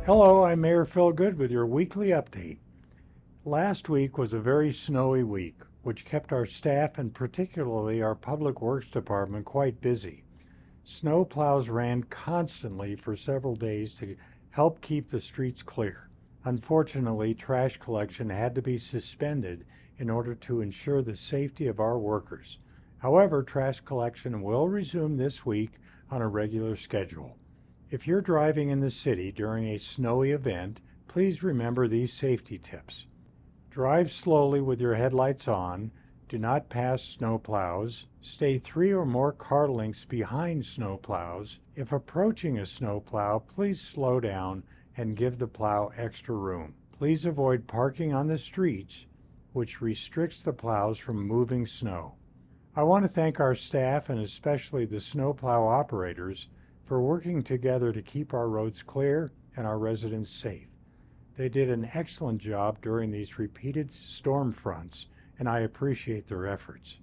Hello, I'm Mayor Phil Good with your weekly update. Last week was a very snowy week, which kept our staff and particularly our Public Works Department quite busy. Snow plows ran constantly for several days to help keep the streets clear. Unfortunately, trash collection had to be suspended in order to ensure the safety of our workers. However, trash collection will resume this week on a regular schedule. If you're driving in the city during a snowy event, please remember these safety tips. Drive slowly with your headlights on. Do not pass snow plows. Stay 3 or more car lengths behind snow plows. If approaching a snow plow, please slow down and give the plow extra room. Please avoid parking on the streets, which restricts the plows from moving snow. I want to thank our staff and especially the snowplow operators for working together to keep our roads clear and our residents safe. They did an excellent job during these repeated storm fronts, and I appreciate their efforts.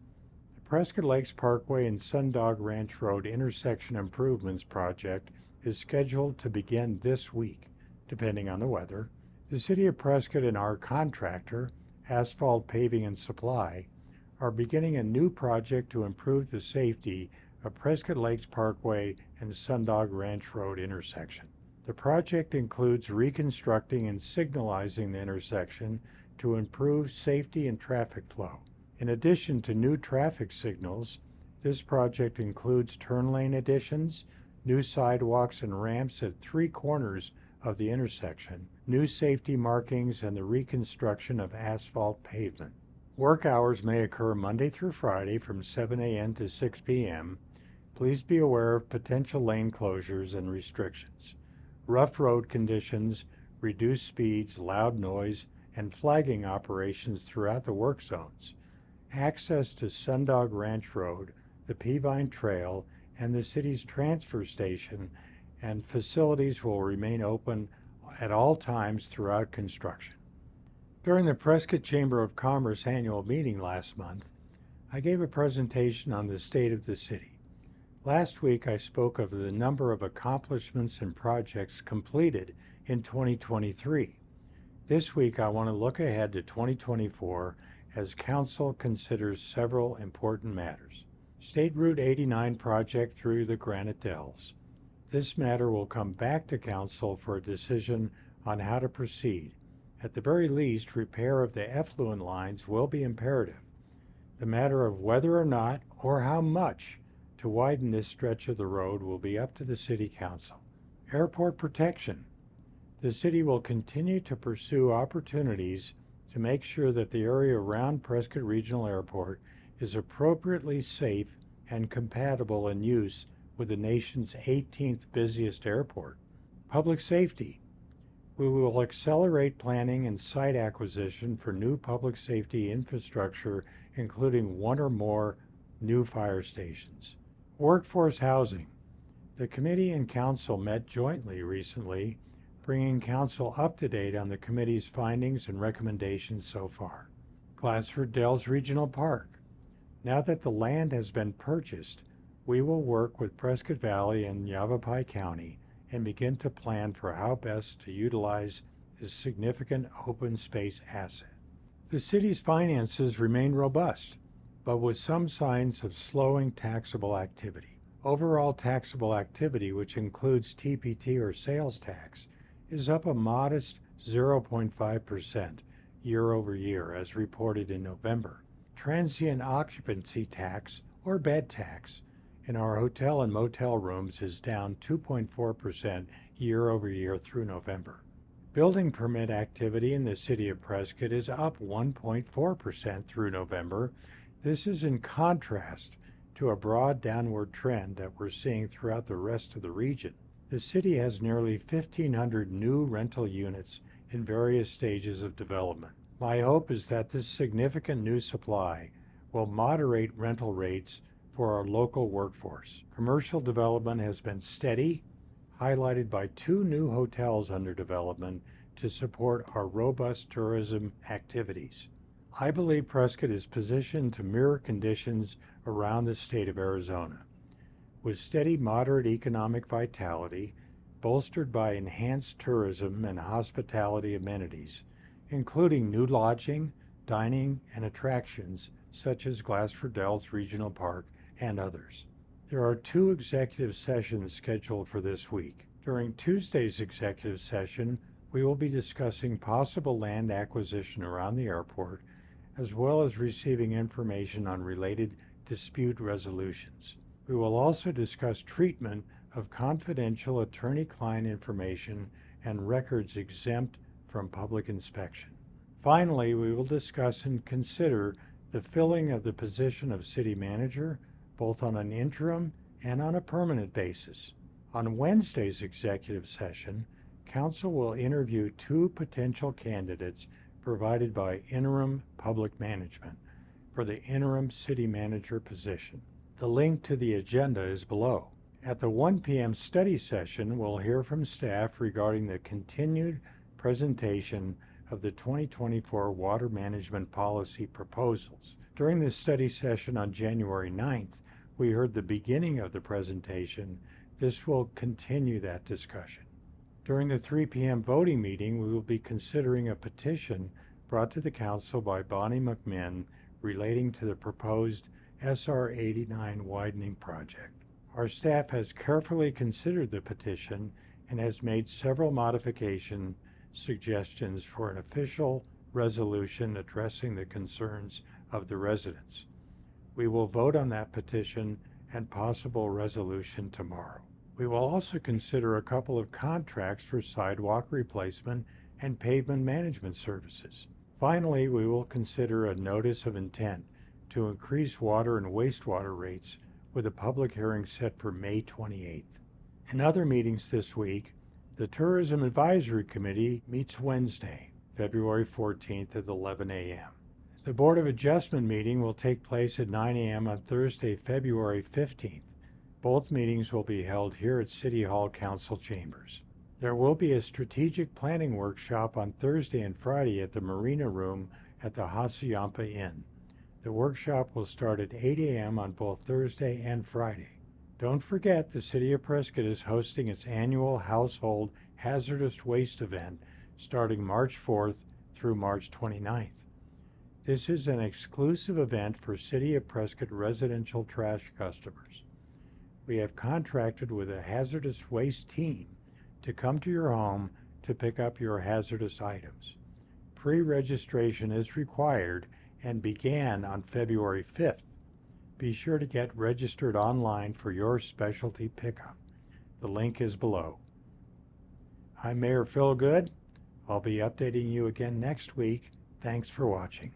The Prescott Lakes Parkway and Sundog Ranch Road intersection improvements project is scheduled to begin this week, depending on the weather. The City of Prescott and our contractor, Asphalt Paving and Supply, are beginning a new project to improve the safety of Prescott Lakes Parkway and Sundog Ranch Road intersection. The project includes reconstructing and signalizing the intersection to improve safety and traffic flow. In addition to new traffic signals, this project includes turn lane additions, new sidewalks and ramps at 3 corners of the intersection, new safety markings, and the reconstruction of asphalt pavement. Work hours may occur Monday through Friday from 7 a.m. to 6 p.m. Please be aware of potential lane closures and restrictions. Rough road conditions, reduced speeds, loud noise, and flagging operations throughout the work zones. Access to Sundog Ranch Road, the Peavine Trail, and the city's transfer station and facilities will remain open at all times throughout construction. During the Prescott Chamber of Commerce annual meeting last month, I gave a presentation on the state of the city. Last week I spoke of the number of accomplishments and projects completed in 2023. This week I want to look ahead to 2024 as Council considers several important matters. State Route 89 project through the Granite Dells. This matter will come back to Council for a decision on how to proceed. At the very least, repair of the effluent lines will be imperative. The matter of whether or not, or how much, to widen this stretch of the road will be up to the City Council. Airport protection. The city will continue to pursue opportunities to make sure that the area around Prescott Regional Airport is appropriately safe and compatible in use with the nation's 18th busiest airport. Public safety. We will accelerate planning and site acquisition for new public safety infrastructure, including 1 or more new fire stations. Workforce housing. The committee and council met jointly recently, bringing council up to date on the committee's findings and recommendations so far. Glassford Dells Regional Park. Now that the land has been purchased, we will work with Prescott Valley and Yavapai County and begin to plan for how best to utilize this significant open space asset. The city's finances remain robust, but with some signs of slowing taxable activity. Overall taxable activity, which includes TPT or sales tax, is up a modest 0.5% year over year as reported in November. Transient occupancy tax or bed tax in our hotel and motel rooms is down 2.4% year over year through November. Building permit activity in the city of Prescott is up 1.4% through November. This is in contrast to a broad downward trend that we're seeing throughout the rest of the region. The city has nearly 1,500 new rental units in various stages of development. My hope is that this significant new supply will moderate rental rates for our local workforce. Commercial development has been steady, highlighted by 2 new hotels under development to support our robust tourism activities. I believe Prescott is positioned to mirror conditions around the state of Arizona. With steady moderate economic vitality, bolstered by enhanced tourism and hospitality amenities, including new lodging, dining, and attractions such as Glasford Dells Regional Park and others. There are 2 executive sessions scheduled for this week. During Tuesday's executive session, we will be discussing possible land acquisition around the airport, as well as receiving information on related dispute resolutions. We will also discuss treatment of confidential attorney-client information and records exempt from public inspection. Finally, we will discuss and consider the filling of the position of city manager, both on an interim and on a permanent basis. On Wednesday's executive session, Council will interview 2 potential candidates provided by Interim Public Management for the interim city manager position. The link to the agenda is below. At the 1 p.m. study session, we'll hear from staff regarding the continued presentation of the 2024 water management policy proposals. During the study session on January 9th, we heard the beginning of the presentation. This will continue that discussion. During the 3 p.m. voting meeting, we will be considering a petition brought to the Council by Bonnie McMinn relating to the proposed SR 89 widening project. Our staff has carefully considered the petition and has made several modification suggestions for an official resolution addressing the concerns of the residents. We will vote on that petition and possible resolution tomorrow. We will also consider a couple of contracts for sidewalk replacement and pavement management services. Finally, we will consider a notice of intent to increase water and wastewater rates with a public hearing set for May 28th. In other meetings this week, the Tourism Advisory Committee meets Wednesday, February 14th at 11 a.m. The Board of Adjustment meeting will take place at 9 a.m. on Thursday, February 15th. Both meetings will be held here at City Hall Council Chambers. There will be a strategic planning workshop on Thursday and Friday at the Marina Room at the Hacienda Inn. The workshop will start at 8 a.m. on both Thursday and Friday. Don't forget, the City of Prescott is hosting its annual Household Hazardous Waste Event starting March 4th through March 29th. This is an exclusive event for City of Prescott residential trash customers. We have contracted with a hazardous waste team to come to your home to pick up your hazardous items. Pre-registration is required and began on February 5th. Be sure to get registered online for your specialty pickup. The link is below. I'm Mayor Phil Good. I'll be updating you again next week. Thanks for watching.